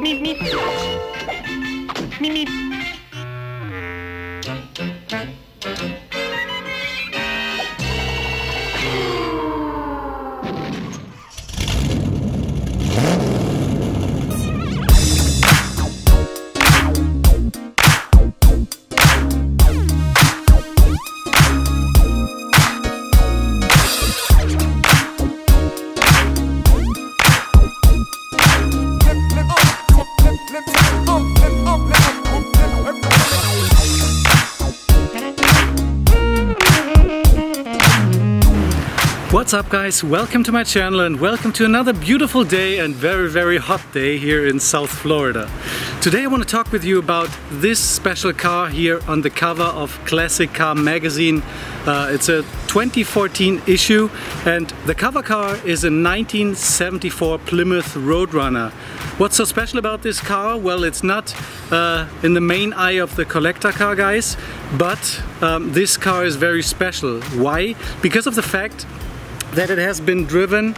Meep, meep. Meep, meep. What's up guys, welcome to my channel and welcome to another beautiful day and very hot day here in South Florida. Today I want to talk with you about this special car here on the cover of Classic Car magazine. It's a 2014 issue and the cover car is a 1974 Plymouth Road Runner. What's so special about this car? Well, it's not in the main eye of the collector car guys, but this car is very special. Why? Because of the fact that it has been driven,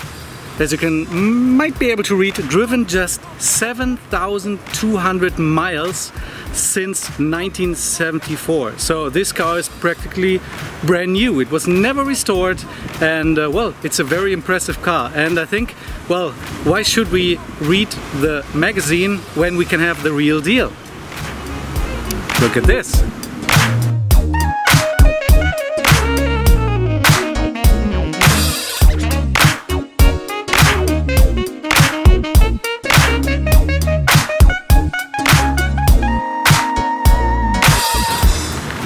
as you might be able to read, driven just 7,200 miles since 1974. So this car is practically brand new. It was never restored and well, it's a very impressive car. And I think, well, why should we read the magazine when we can have the real deal? Look at this.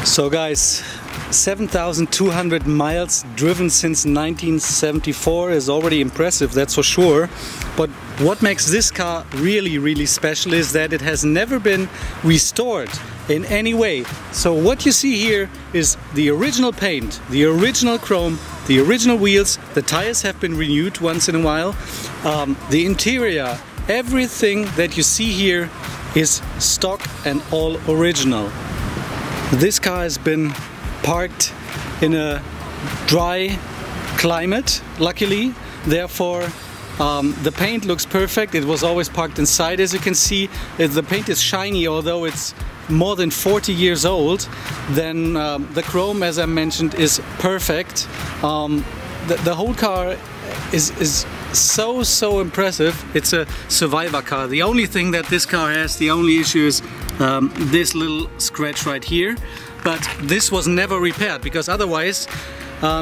So guys, 7,200 miles driven since 1974 is already impressive, that's for sure. But what makes this car really special is that it has never been restored in any way. So what you see here is the original paint, the original chrome, the original wheels, the tires have been renewed once in a while. The interior, everything that you see here is stock and all original. This car has been parked in a dry climate, luckily, therefore the paint looks perfect. It was always parked inside, as you can see. The paint is shiny, although it's more than 40 years old. Then the chrome, as I mentioned, is perfect. The whole car is so impressive. It's a survivor car. The only thing that this car has, the only issue is this little scratch right here, but this was never repaired because otherwise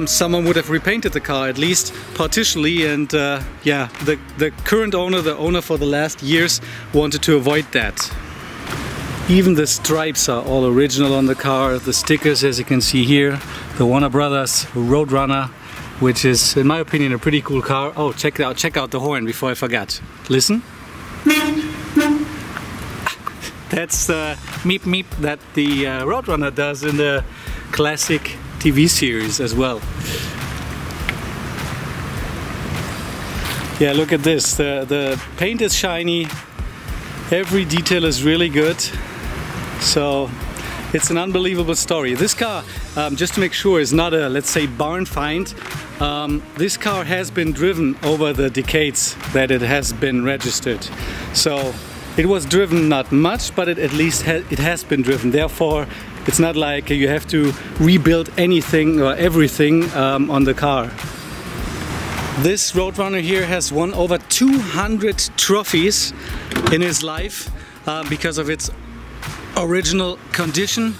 someone would have repainted the car, at least partially, and yeah, the current owner, the owner for the last years, wanted to avoid that. Even the stripes are all original on the car, the stickers, as you can see here, the Warner Brothers Road Runner, which is, in my opinion, a pretty cool car. Oh, check out the horn before I forgot. Listen. That's the meep meep that the Roadrunner does in the classic TV series as well. Yeah, look at this. The paint is shiny. Every detail is really good. So it's an unbelievable story. This car, just to make sure, is not a, let's say, barn find. This car has been driven over the decades that it has been registered. So it was driven not much, but at least it has been driven. Therefore, it's not like you have to rebuild anything or everything on the car. This Roadrunner here has won over 200 trophies in his life because of its original condition.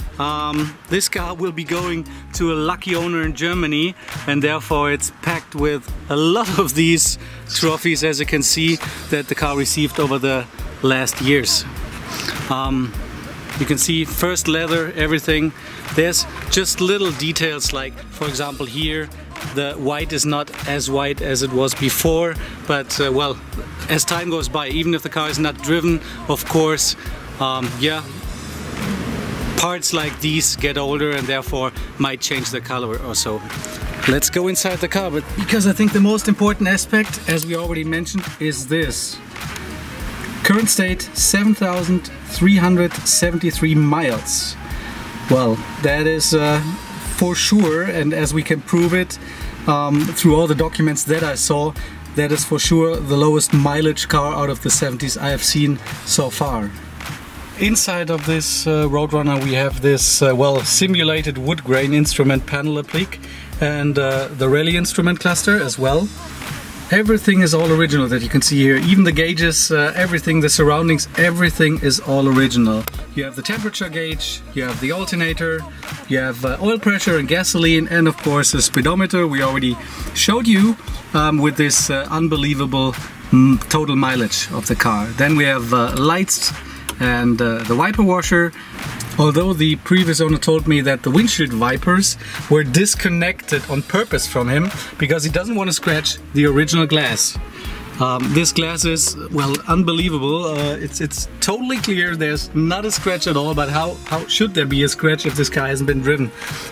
This car will be going to a lucky owner in Germany, and therefore it's packed with a lot of these trophies, as you can see, that the car received over the last years. You can see first leather, everything. There's just little details, like for example here the white is not as white as it was before, but well, as time goes by, even if the car is not driven, of course, yeah, parts like these get older and therefore might change the color or so. Let's go inside the car, but because I think the most important aspect, as we already mentioned, is this. Current state 7,373 miles. Well, that is for sure, and as we can prove it through all the documents that I saw, that is for sure the lowest mileage car out of the 70s I have seen so far. Inside of this Road Runner we have this well, simulated wood grain instrument panel applique and the rally instrument cluster as well. Everything is all original that you can see here, even the gauges, everything, the surroundings, everything is all original. You have the temperature gauge, you have the alternator, you have oil pressure and gasoline, and of course a speedometer we already showed you with this unbelievable total mileage of the car. Then we have lights and the wiper washer. Although the previous owner told me that the windshield wipers were disconnected on purpose from him because he doesn't want to scratch the original glass. This glass is, well, unbelievable. It's totally clear, there's not a scratch at all, but how should there be a scratch if this car hasn't been driven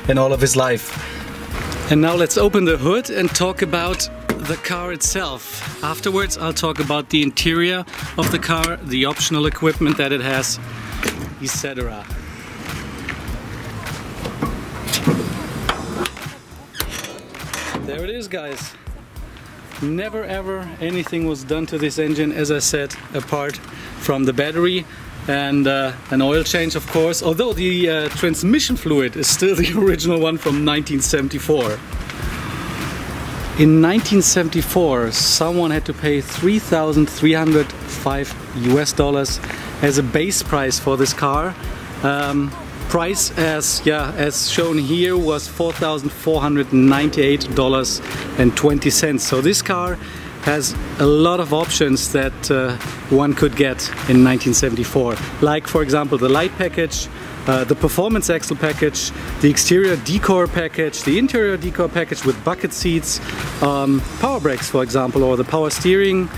in all of his life? And now let's open the hood and talk about the car itself. Afterwards I'll talk about the interior of the car, the optional equipment that it has, etc. There it is, guys. Never ever anything was done to this engine, as I said, apart from the battery and an oil change, of course, although the transmission fluid is still the original one from 1974. In 1974 someone had to pay $3,305 US as a base price for this car. Price as shown here was $4,498.20. So this car has a lot of options that one could get in 1974, like for example the light package, the performance axle package, the exterior decor package, the interior decor package with bucket seats, power brakes for example, or the power steering,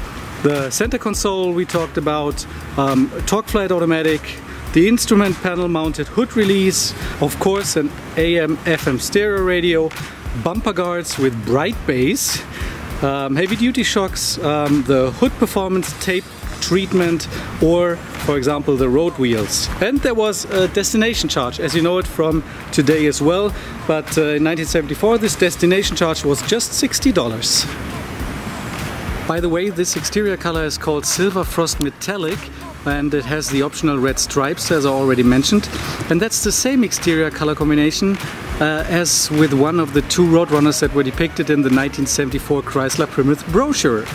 the center console we talked about, torque flight automatic, the instrument panel mounted hood release, of course an AM/FM stereo radio, bumper guards with bright bass, heavy duty shocks, the hood performance tape treatment, or for example the road wheels. And there was a destination charge, as you know it from today as well, but in 1974 this destination charge was just $60. By the way, this exterior color is called Silver Frost Metallic, and it has the optional red stripes, as I already mentioned, and that's the same exterior color combination as with one of the two Roadrunners that were depicted in the 1974 Chrysler Plymouth brochure.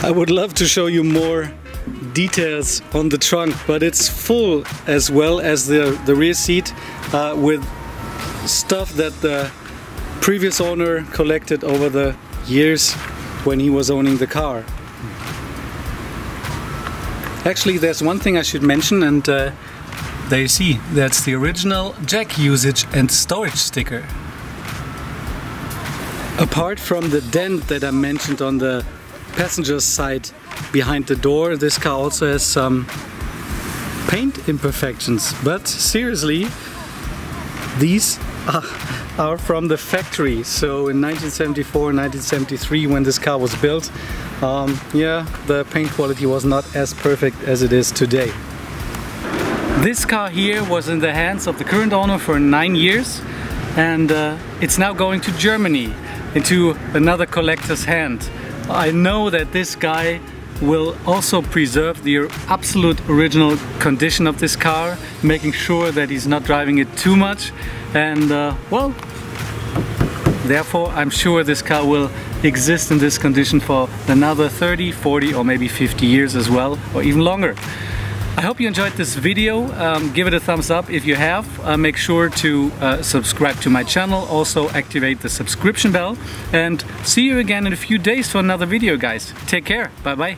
I would love to show you more details on the trunk, but it's full, as well as the rear seat, with stuff that the previous owner collected over the years when he was owning the car. Actually, there's one thing I should mention, and there you see, that's the original jack usage and storage sticker. Apart from the dent that I mentioned on the passenger side behind the door, this car also has some paint imperfections, but seriously, these are from the factory. So in 1974, 1973, when this car was built, yeah, the paint quality was not as perfect as it is today. This car here was in the hands of the current owner for 9 years, and it's now going to Germany into another collector's hand. I know that this guy will also preserve the absolute original condition of this car, making sure that he's not driving it too much, and well, therefore I'm sure this car will exist in this condition for another 30, 40 or maybe 50 years as well, or even longer. I hope you enjoyed this video. Give it a thumbs up if you have. Make sure to subscribe to my channel. Also activate the subscription bell. And see you again in a few days for another video, guys. Take care. Bye bye.